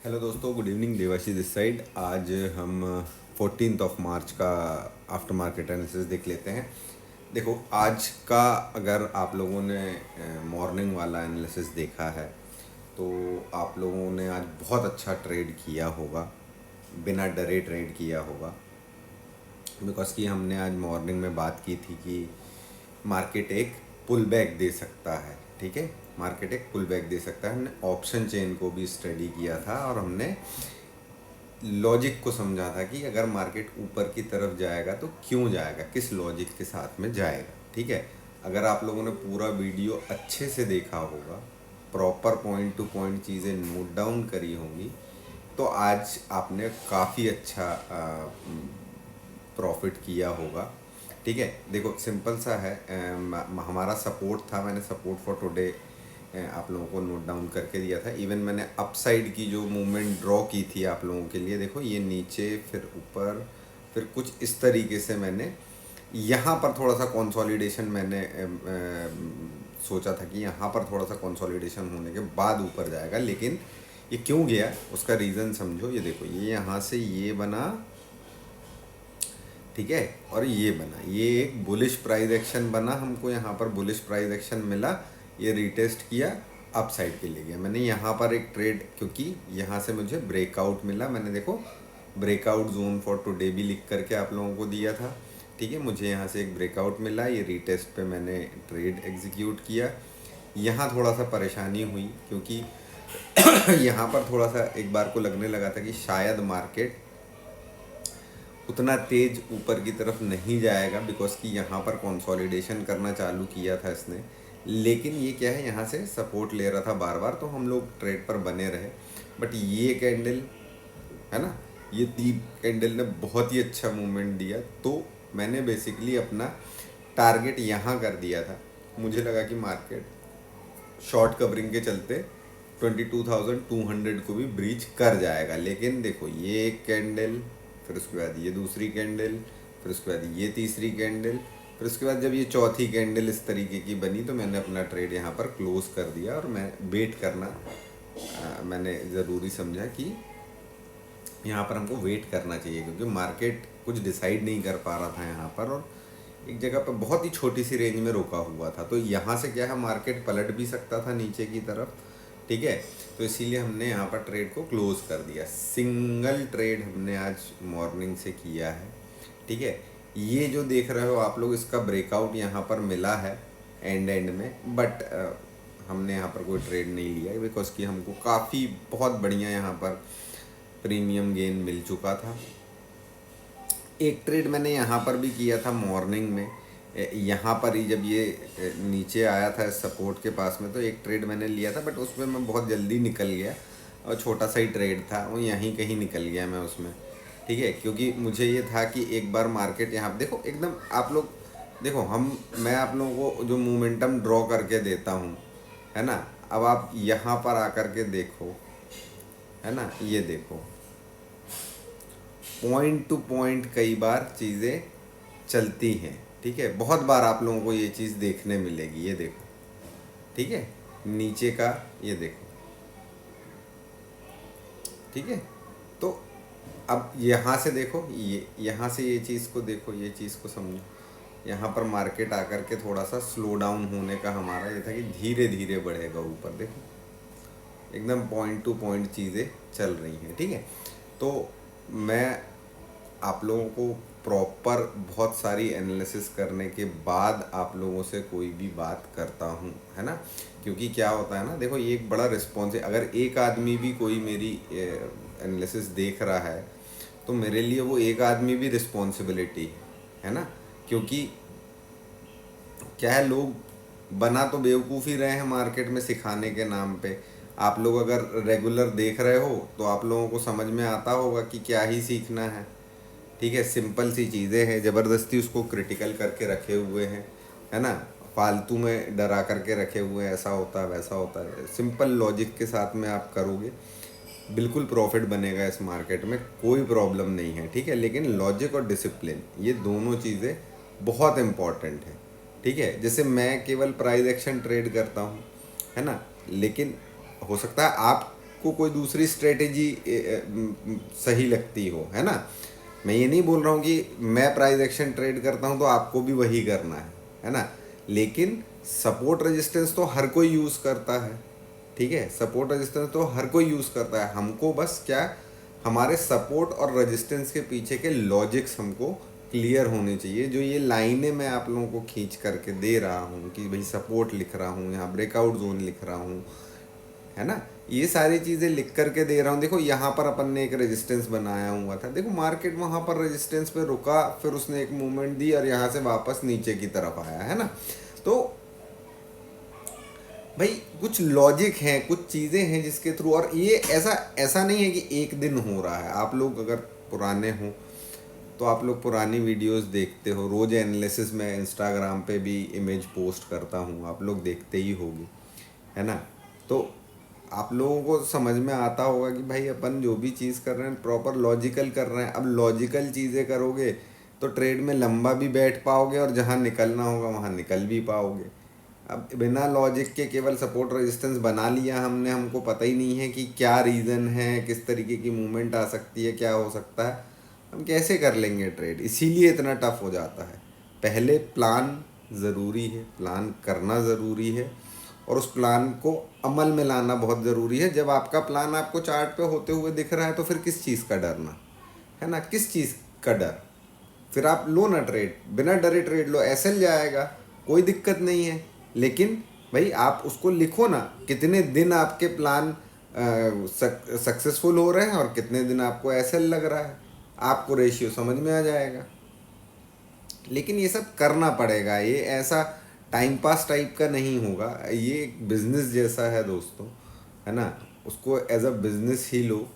Hello दोस्तों, good evening. Debashish this side. आज हम 14 मार्च का आफ्टर मार्केट एनालिसिस देख लेते हैं। देखो, आज का अगर आप लोगों ने मॉर्निंग वाला एनालिसिस देखा है तो आप लोगों ने आज बहुत अच्छा ट्रेड किया होगा, बिना डरे ट्रेड किया होगा। बिकॉज कि हमने आज मॉर्निंग में बात की थी कि मार्केट एक पुल बैक दे सकता है। ठीक है, मार्केट एक पुल बैक दे सकता है। हमने ऑप्शन चेन को भी स्टडी किया था और हमने लॉजिक को समझा था कि अगर मार्केट ऊपर की तरफ जाएगा तो क्यों जाएगा, किस लॉजिक के साथ में जाएगा। ठीक है, अगर आप लोगों ने पूरा वीडियो अच्छे से देखा होगा, प्रॉपर पॉइंट टू पॉइंट चीज़ें नोट डाउन करी होंगी, तो आज आपने काफ़ी अच्छा प्रॉफिट किया होगा। ठीक है, देखो सिंपल सा है। हमारा सपोर्ट था, मैंने सपोर्ट फॉर टुडे आप लोगों को नोट डाउन करके दिया था। इवन मैंने अपसाइड की जो मूवमेंट ड्रॉ की थी आप लोगों के लिए, देखो ये नीचे फिर ऊपर फिर कुछ इस तरीके से मैंने यहाँ पर थोड़ा सा कंसोलिडेशन मैंने सोचा था कि यहाँ पर थोड़ा सा कंसोलिडेशन होने के बाद ऊपर जाएगा। लेकिन ये क्यों गया उसका रीज़न समझो। ये देखो, ये यहाँ से ये बना, ठीक है, और ये बना, ये एक बुलिश प्राइस एक्शन बना, हमको यहाँ पर बुलिश प्राइस एक्शन मिला, ये रिटेस्ट किया, अप साइड के लिए गया। मैंने यहाँ पर एक ट्रेड, क्योंकि यहाँ से मुझे ब्रेकआउट मिला, मैंने देखो ब्रेकआउट जोन फॉर टुडे भी लिख करके आप लोगों को दिया था। ठीक है, मुझे यहाँ से एक ब्रेकआउट मिला, ये रिटेस्ट पे मैंने ट्रेड एग्जीक्यूट किया। यहाँ थोड़ा सा परेशानी हुई क्योंकि यहाँ पर थोड़ा सा एक बार को लगने लगा था कि शायद मार्केट उतना तेज ऊपर की तरफ नहीं जाएगा, बिकॉज कि यहाँ पर कंसोलिडेशन करना चालू किया था इसने। लेकिन ये क्या है, यहाँ से सपोर्ट ले रहा था बार बार, तो हम लोग ट्रेड पर बने रहे। बट ये कैंडल है ना, ये दीप कैंडल ने बहुत ही अच्छा मूवमेंट दिया, तो मैंने बेसिकली अपना टारगेट यहाँ कर दिया था। मुझे लगा कि मार्केट शॉर्ट कवरिंग के चलते 22,200 को भी ब्रीच कर जाएगा। लेकिन देखो, ये एक कैंडल, फिर उसके बाद ये दूसरी कैंडल, फिर उसके बाद ये तीसरी कैंडल, फिर उसके बाद जब ये चौथी कैंडल इस तरीके की बनी तो मैंने अपना ट्रेड यहाँ पर क्लोज कर दिया। और मैं वेट करना मैंने ज़रूरी समझा कि यहाँ पर हमको वेट करना चाहिए, क्योंकि मार्केट कुछ डिसाइड नहीं कर पा रहा था यहाँ पर, और एक जगह पर बहुत ही छोटी सी रेंज में रुका हुआ था। तो यहाँ से क्या है, मार्केट पलट भी सकता था नीचे की तरफ। ठीक है, तो इसीलिए हमने यहाँ पर ट्रेड को क्लोज कर दिया। सिंगल ट्रेड हमने आज मॉर्निंग से किया है। ठीक है, ये जो देख रहे हो आप लोग, इसका ब्रेकआउट यहाँ पर मिला है एंड में, बट हमने यहाँ पर कोई ट्रेड नहीं लिया, बिकॉज कि हमको काफ़ी बहुत बढ़िया यहाँ पर प्रीमियम गेन मिल चुका था। एक ट्रेड मैंने यहाँ पर भी किया था मॉर्निंग में, यहाँ पर ही जब ये नीचे आया था सपोर्ट के पास में, तो एक ट्रेड मैंने लिया था, बट उसमें मैं बहुत जल्दी निकल गया, और छोटा सा ही ट्रेड था, वो यहीं कहीं निकल गया मैं उसमें। ठीक है, क्योंकि मुझे ये था कि एक बार मार्केट यहाँ देखो एकदम, आप लोग देखो, मैं आप लोगों को जो मोमेंटम ड्रॉ करके देता हूँ, है ना, अब आप यहाँ पर आकर के देखो, है ना, ये देखो पॉइंट टू पॉइंट कई बार चीज़ें चलती हैं। ठीक है, बहुत बार आप लोगों को ये चीज़ देखने मिलेगी। ये देखो, ठीक है, नीचे का ये देखो। ठीक है, तो अब यहाँ से देखो, ये यहाँ से ये चीज़ को देखो, ये चीज़ को समझो। यहाँ पर मार्केट आकर के थोड़ा सा स्लो डाउन होने का हमारा ये था कि धीरे धीरे बढ़ेगा ऊपर। देखो एकदम पॉइंट टू पॉइंट चीज़ें चल रही हैं। ठीक है, तो मैं आप लोगों को प्रॉपर बहुत सारी एनालिसिस करने के बाद आप लोगों से कोई भी बात करता हूँ, है ना, क्योंकि क्या होता है ना, देखो ये एक बड़ा रिस्पॉन्स है। अगर एक आदमी भी कोई मेरी एनालिसिस देख रहा है तो मेरे लिए वो एक आदमी भी रिस्पॉन्सिबिलिटी है ना, क्योंकि क्या है, लोग बना तो बेवकूफ़ ही रहे हैं मार्केट में सिखाने के नाम पे। आप लोग अगर रेगुलर देख रहे हो तो आप लोगों को समझ में आता होगा कि क्या ही सीखना है। ठीक है, सिंपल सी चीज़ें हैं, ज़बरदस्ती उसको क्रिटिकल करके रखे हुए हैं, है ना, फालतू में डरा करके रखे हुए हैं, ऐसा होता है वैसा होता है। सिंपल लॉजिक के साथ में आप करोगे, बिल्कुल प्रॉफिट बनेगा इस मार्केट में, कोई प्रॉब्लम नहीं है। ठीक है, लेकिन लॉजिक और डिसिप्लिन, ये दोनों चीज़ें बहुत इम्पॉर्टेंट हैं। ठीक है, जैसे मैं केवल प्राइस एक्शन ट्रेड करता हूँ, है ना, लेकिन हो सकता है आप को कोई दूसरी स्ट्रेटेजी सही लगती हो, है ना। मैं ये नहीं बोल रहा हूँ कि मैं प्राइस एक्शन ट्रेड करता हूँ तो आपको भी वही करना है ना। लेकिन सपोर्ट रेजिस्टेंस तो हर कोई यूज़ करता है, ठीक है। सपोर्ट रेजिस्टेंस तो हर कोई यूज़ करता है। हमको बस क्या, हमारे सपोर्ट और रेजिस्टेंस के पीछे के लॉजिक्स हमको क्लियर होने चाहिए। जो ये लाइनें मैं आप लोगों को खींच करके दे रहा हूँ कि भाई सपोर्ट लिख रहा हूँ, यहाँ ब्रेकआउट जोन लिख रहा हूँ, है ना, ये सारी चीज़ें लिख करके दे रहा हूँ। देखो यहाँ पर अपन ने एक रेजिस्टेंस बनाया हुआ था, देखो मार्केट वहाँ पर रेजिस्टेंस पे रुका, फिर उसने एक मूवमेंट दी और यहाँ से वापस नीचे की तरफ आया, है ना। तो भाई कुछ लॉजिक हैं, कुछ चीज़ें हैं जिसके थ्रू, और ये ऐसा ऐसा नहीं है कि एक दिन हो रहा है। आप लोग अगर पुराने हो तो आप लोग पुरानी वीडियोस देखते हो, रोज़ एनालिसिस में इंस्टाग्राम पे भी इमेज पोस्ट करता हूँ, आप लोग देखते ही होगे, है ना। तो आप लोगों को समझ में आता होगा कि भाई अपन जो भी चीज़ कर रहे हैं प्रॉपर लॉजिकल कर रहे हैं। अब लॉजिकल चीज़ें करोगे तो ट्रेड में लंबा भी बैठ पाओगे और जहाँ निकलना होगा वहाँ निकल भी पाओगे। अब बिना लॉजिक के केवल सपोर्ट रेजिस्टेंस बना लिया हमने, हमको पता ही नहीं है कि क्या रीज़न है, किस तरीके की मूवमेंट आ सकती है, क्या हो सकता है, हम कैसे कर लेंगे ट्रेड। इसीलिए इतना टफ हो जाता है। पहले प्लान ज़रूरी है, प्लान करना ज़रूरी है, और उस प्लान को अमल में लाना बहुत ज़रूरी है। जब आपका प्लान आपको चार्ट पे होते हुए दिख रहा है तो फिर किस चीज़ का डरना, है ना, किस चीज़ का डर। फिर आप लो ना ट्रेड, बिना डरे ट्रेड लो, एसएल जाएगा, कोई दिक्कत नहीं है। लेकिन भाई आप उसको लिखो ना, कितने दिन आपके प्लान सक्सेसफुल हो रहे हैं और कितने दिन आपको एसएल लग रहा है, आपको रेशियो समझ में आ जाएगा। लेकिन ये सब करना पड़ेगा, ये ऐसा टाइम पास टाइप का नहीं होगा, ये एक बिज़नेस जैसा है दोस्तों, है ना। उसको एज अ बिज़नेस ही लो,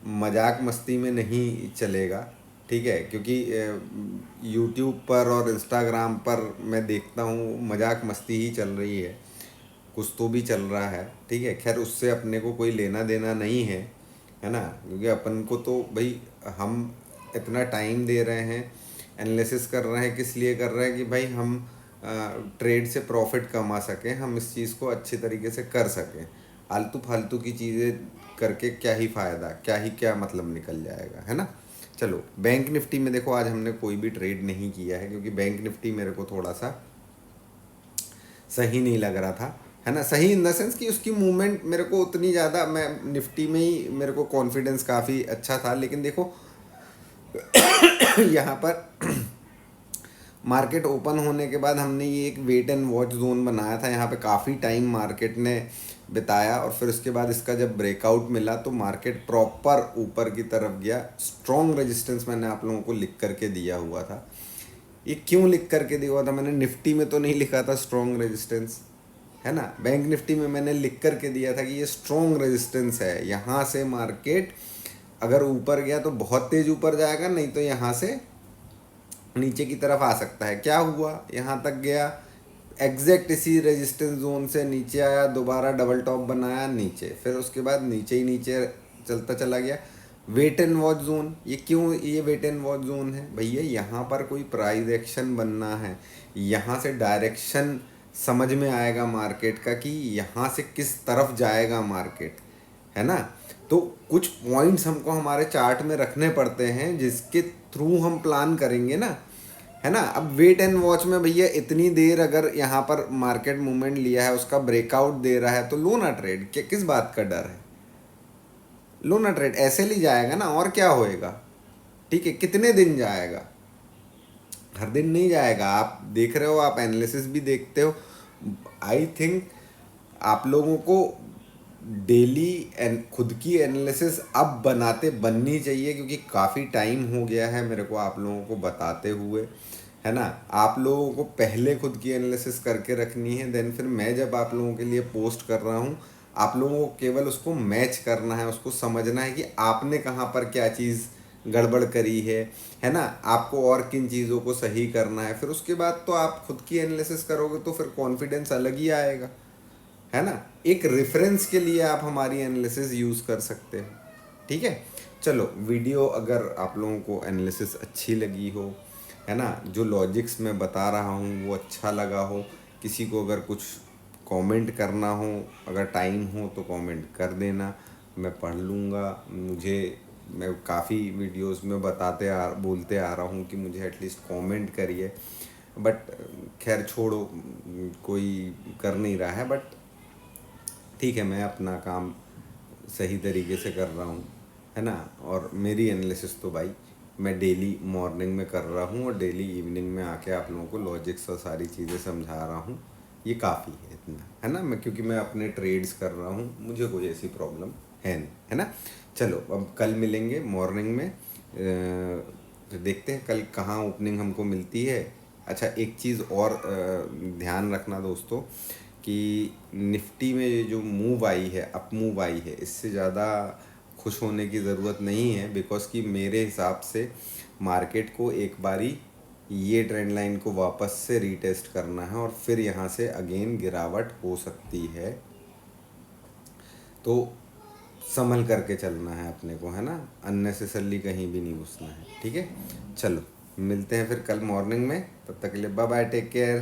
मजाक मस्ती में नहीं चलेगा, ठीक है। क्योंकि यूट्यूब पर और इंस्टाग्राम पर मैं देखता हूँ मजाक मस्ती ही चल रही है, कुछ तो भी चल रहा है, ठीक है। खैर उससे अपने को कोई लेना देना नहीं है ना। क्योंकि अपन को तो भाई, हम इतना टाइम दे रहे हैं, एनालिसिस कर रहे हैं, किस लिए कर रहे हैं कि भाई हम ट्रेड से प्रॉफिट कमा सकें, हम इस चीज़ को अच्छे तरीके से कर सकें। आलतू फालतू की चीज़ें करके क्या ही फ़ायदा, क्या मतलब निकल जाएगा, है ना। चलो बैंक निफ्टी में देखो, आज हमने कोई भी ट्रेड नहीं किया है क्योंकि बैंक निफ्टी मेरे को थोड़ा सा सही नहीं लग रहा था, है ना। सही इन द सेंस कि उसकी मूवमेंट मेरे को उतनी ज़्यादा, मैं निफ्टी में ही मेरे को कॉन्फिडेंस काफ़ी अच्छा था। लेकिन देखो यहाँ पर मार्केट ओपन होने के बाद हमने ये एक वेट एंड वॉच जोन बनाया था, यहाँ पे काफ़ी टाइम मार्केट ने बिताया, और फिर उसके बाद इसका जब ब्रेकआउट मिला तो मार्केट प्रॉपर ऊपर की तरफ गया। स्ट्रॉन्ग रेजिस्टेंस मैंने आप लोगों को लिख करके दिया हुआ था। ये क्यों लिख करके दिया हुआ था मैंने, निफ्टी में तो नहीं लिखा था स्ट्रॉन्ग रेजिस्टेंस, है ना। बैंक निफ्टी में मैंने लिख करके दिया था कि ये स्ट्रॉन्ग रेजिस्टेंस है, यहाँ से मार्केट अगर ऊपर गया तो बहुत तेज़ ऊपर जाएगा, नहीं तो यहाँ से नीचे की तरफ आ सकता है। क्या हुआ, यहाँ तक गया, एग्जैक्ट इसी रेजिस्टेंस जोन से नीचे आया, दोबारा डबल टॉप बनाया नीचे, फिर उसके बाद नीचे ही नीचे चलता चला गया। वेट एंड वॉच जोन, ये क्यों ये वेट एंड वॉच जोन है भैया, यहाँ पर कोई प्राइस एक्शन बनना है, यहाँ से डायरेक्शन समझ में आएगा मार्केट का कि यहाँ से किस तरफ जाएगा मार्केट, है ना। तो कुछ पॉइंट्स हमको हमारे चार्ट में रखने पड़ते हैं जिसके थ्रू हम प्लान करेंगे ना, है ना। अब वेट एंड वॉच में भैया इतनी देर अगर यहाँ पर मार्केट मूवमेंट लिया है, उसका ब्रेकआउट दे रहा है तो लो ना ट्रेड, किस बात का डर है, लो ना ट्रेड, ऐसे ही जाएगा ना, और क्या होएगा, ठीक है। कितने दिन जाएगा, हर दिन नहीं जाएगा। आप देख रहे हो, आप एनालिसिस भी देखते हो, आई थिंक आप लोगों को डेली खुद की एनालिसिस अब बननी चाहिए, क्योंकि काफ़ी टाइम हो गया है मेरे को आप लोगों को बताते हुए, है ना। आप लोगों को पहले खुद की एनालिसिस करके रखनी है, देन फिर मैं जब आप लोगों के लिए पोस्ट कर रहा हूँ, आप लोगों को केवल उसको मैच करना है, उसको समझना है कि आपने कहाँ पर क्या चीज़ गड़बड़ करी है ना, आपको और किन चीज़ों को सही करना है। फिर उसके बाद तो आप खुद की एनालिसिस करोगे तो फिर कॉन्फिडेंस अलग ही आएगा, है ना। एक रेफरेंस के लिए आप हमारी एनालिसिस यूज़ कर सकते हो, ठीक है। चलो वीडियो अगर आप लोगों को एनालिसिस अच्छी लगी हो, है ना, जो लॉजिक्स मैं बता रहा हूँ वो अच्छा लगा हो, किसी को अगर कुछ कमेंट करना हो, अगर टाइम हो तो कमेंट कर देना। मैं पढ़ लूँगा। मुझे मैं काफ़ी वीडियोस में बोलते आ रहा हूँ कि मुझे एटलीस्ट कमेंट करिए, बट खैर छोड़ो, कोई कर नहीं रहा है। बट ठीक है, मैं अपना काम सही तरीके से कर रहा हूँ, है ना। और मेरी एनालिसिस तो भाई मैं डेली मॉर्निंग में कर रहा हूँ और डेली इवनिंग में आके आप लोगों को लॉजिक्स और सारी चीज़ें समझा रहा हूँ। ये काफ़ी है इतना, है ना। मैं क्योंकि मैं अपने ट्रेड्स कर रहा हूँ, मुझे कोई ऐसी प्रॉब्लम है नहीं, है ना। चलो अब कल मिलेंगे मॉर्निंग में, तो देखते हैं कल कहाँ ओपनिंग हमको मिलती है। अच्छा, एक चीज़ और ध्यान रखना दोस्तों कि निफ्टी में ये जो मूव आई है, अप मूव आई है, इससे ज़्यादा खुश होने की ज़रूरत नहीं है। बिकॉज़ कि मेरे हिसाब से मार्केट को एक बारी ये ट्रेंड लाइन को वापस से रीटेस्ट करना है और फिर यहाँ से अगेन गिरावट हो सकती है। तो संभल करके चलना है अपने को, है ना। अननेसेसरली कहीं भी नहीं घुसना है, ठीक है। चलो मिलते हैं फिर कल मॉर्निंग में, तब तक के लिए बाय बाय, टेक केयर।